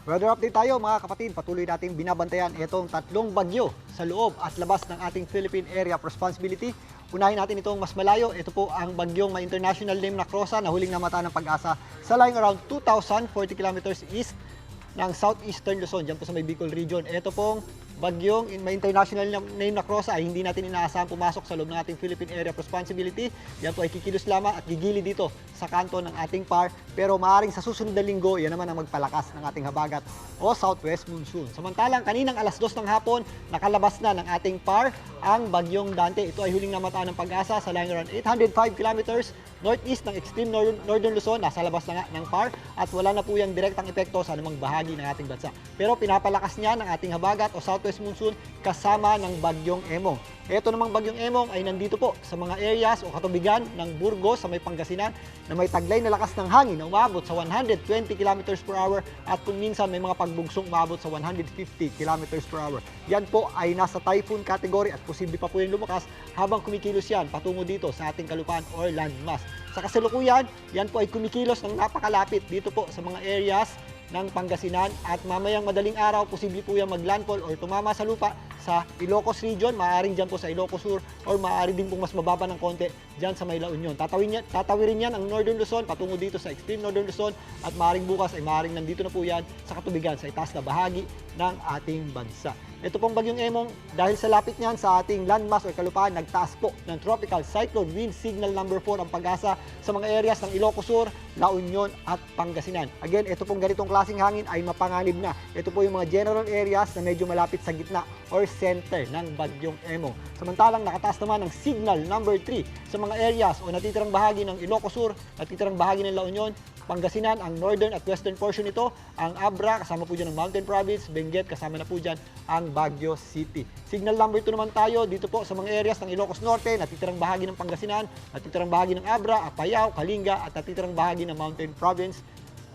Weather update tayo mga kapatid, patuloy nating binabantayan itong tatlong bagyo sa loob at labas ng ating Philippine Area of Responsibility. Unahin natin itong mas malayo, ito po ang bagyong may international name na Crosa na huling namata ng Pag-asa sa lying around 2,040 kilometers east ng southeastern Luzon, dyan po sa may Bicol region. Ito pong bagyong may international name na Crosa ay hindi natin inaasahan pumasok sa loob ng ating Philippine Area of Responsibility. Yan po ay kikilos lamang at gigili dito sa kanto ng ating PAR. Pero maaaring sa susunod na linggo, yan naman ang magpalakas ng ating habagat o southwest monsoon. Samantalang kaninang alas 2 ng hapon, nakalabas na ng ating PAR ang bagyong Dante. Ito ay huling namataan ng Pag-asa sa lying around 805 kilometers northeast ng extreme northern Luzon. Nasa labas na nga ng PAR at wala na po yung direktang epekto sa anumang bahagi ng ating bansa. Pero pinapalakas niya ng ating habagat o southwest monsoon kasama ng bagyong Emong. Ito namang bagyong Emong ay nandito po sa mga areas o katubigan ng Burgos sa may Pangasinan na may taglay na lakas ng hangin na umabot sa 120 kilometers per hour at kung minsan may mga pagbugsong umabot sa 150 kilometers per hour. Yan po ay nasa typhoon category at posible pa po yung lumakas habang kumikilos yan patungo dito sa ating kalupaan or landmass. Sa kasalukuyan, yan po ay kumikilos ng napakalapit dito po sa mga areas ng Pangasinan at mamayang madaling araw, posible po yung maglandfall or tumama sa lupa sa Ilocos region, maaaring dyan po sa Ilocos Sur or maaari din pong mas mababa ng konti dyan sa may La Union. Tatawirin yan ang Northern Luzon patungo dito sa extreme Northern Luzon at maaaring bukas ay maaaring nandito na po yan sa katubigan sa itaas na bahagi ng ating bansa. Ito pong bagyong Emong, dahil sa lapit niyan sa ating landmass o kalupaan, nagtaas po ng tropical cyclone wind signal number 4 ang Pag-asa sa mga areas ng Ilocos Sur, La Union at Pangasinan. Again, ito pong ganitong klaseng hangin ay mapanganib na. Ito po yung mga general areas na medyo malapit sa gitna or center ng bagyong Emong. Samantalang nakataas naman ng signal number 3 sa mga areas o natitirang bahagi ng Ilocos Sur, natitirang bahagi ng La Union, Pangasinan, ang northern at western portion nito, ang Abra, kasama po dyan ang Mountain Province, Benguet, kasama na po dyan ang Baguio City. Signal number 2 naman tayo dito po sa mga areas ng Ilocos Norte, natitirang bahagi ng Pangasinan, natitirang bahagi ng Abra, Apayao, Kalinga, at natitirang bahagi ng Mountain Province.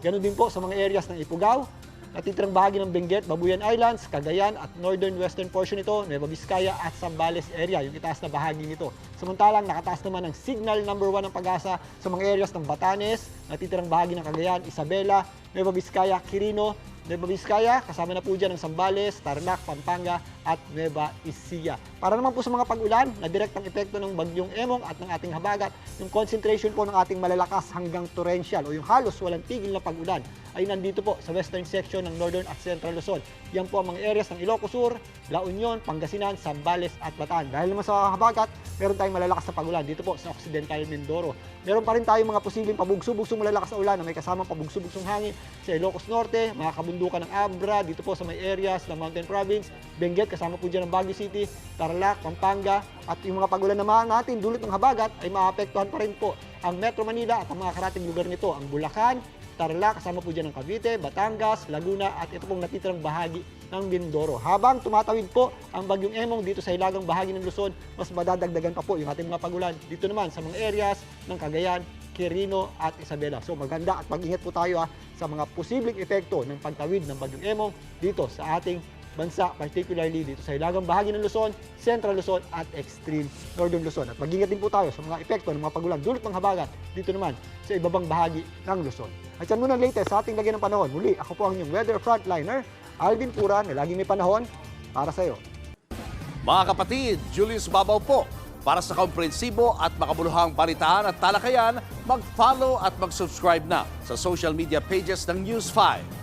Ganon din po sa mga areas ng Ifugao, natitirang bahagi ng Benguet, Babuyan Islands, Cagayan at northern western portion nito, Nueva Vizcaya at Zambales area, yung itaas na bahagi nito. Samantalang nakataas naman ng signal number 1 ng Pag-asa sa mga areas ng Batanes, natitirang bahagi ng Cagayan, Isabela, Nueva Vizcaya, Quirino, Nueva Vizcaya, kasama na po dyan ang Zambales, Tarlac, Pampanga at Nueva Ecija. Para naman po sa mga pag-ulan na direktang epekto ng bagyong Emong at ng ating habagat, yung concentration po ng ating malalakas hanggang torrential o yung halos walang tigil na pag-ulan ay nandito po sa western section ng Northern at Central Luzon. Yan po ang mga areas ng Ilocos Sur, La Union, Pangasinan, Zambales at Bataan. Dahil naman sa habagat, meron tayong malalakas na pag-ulan dito po sa Occidental Mindoro. Meron pa rin tayong mga posibleng pabugso-bugsong malalakas na ulan na may kasamang pabugso-bugsong hangin sa Ilocos Norte, mga kabundukan ng Abra, dito po sa may areas ng Mountain Province, Benguet, kasama po dyan ng Baguio City, Tarlac, Pampanga, at yung mga pag-ulan naman natin dulot ng habagat ay maapektuhan pa rin po ang Metro Manila at ang mga karating lugar nito, ang Bulacan, Tarlac, kasama po dyan ng Cavite, Batangas, Laguna at ito pong natitirang bahagi ng Mindoro. Habang tumatawid po ang bagyong Emong dito sa hilagang bahagi ng Luzon, mas madadagdagan pa po yung ating mga pag-ulan dito naman sa mga areas ng Cagayan, Quirino at Isabela. So maganda at mag-ingat po tayo sa mga posibleng epekto ng pagtawid ng bagyong Emong dito sa ating bansa, particularly dito sa hilagang bahagi ng Luzon, Central Luzon at Extreme Northern Luzon. At mag-ingat din po tayo sa mga epekto ng mga pag-ulan dulot ng habagat dito naman sa ibabang bahagi ng Luzon. At yan muna latest sa ating lagyan ng panahon. Muli, ako po ang inyong weather frontliner, Alvin Pura, na laging may panahon para sa iyo. Mga kapatid, Julius Babaw po. Para sa komprehensibo at makabuluhang balitaan at talakayan, mag-follow at mag-subscribe na sa social media pages ng News 5.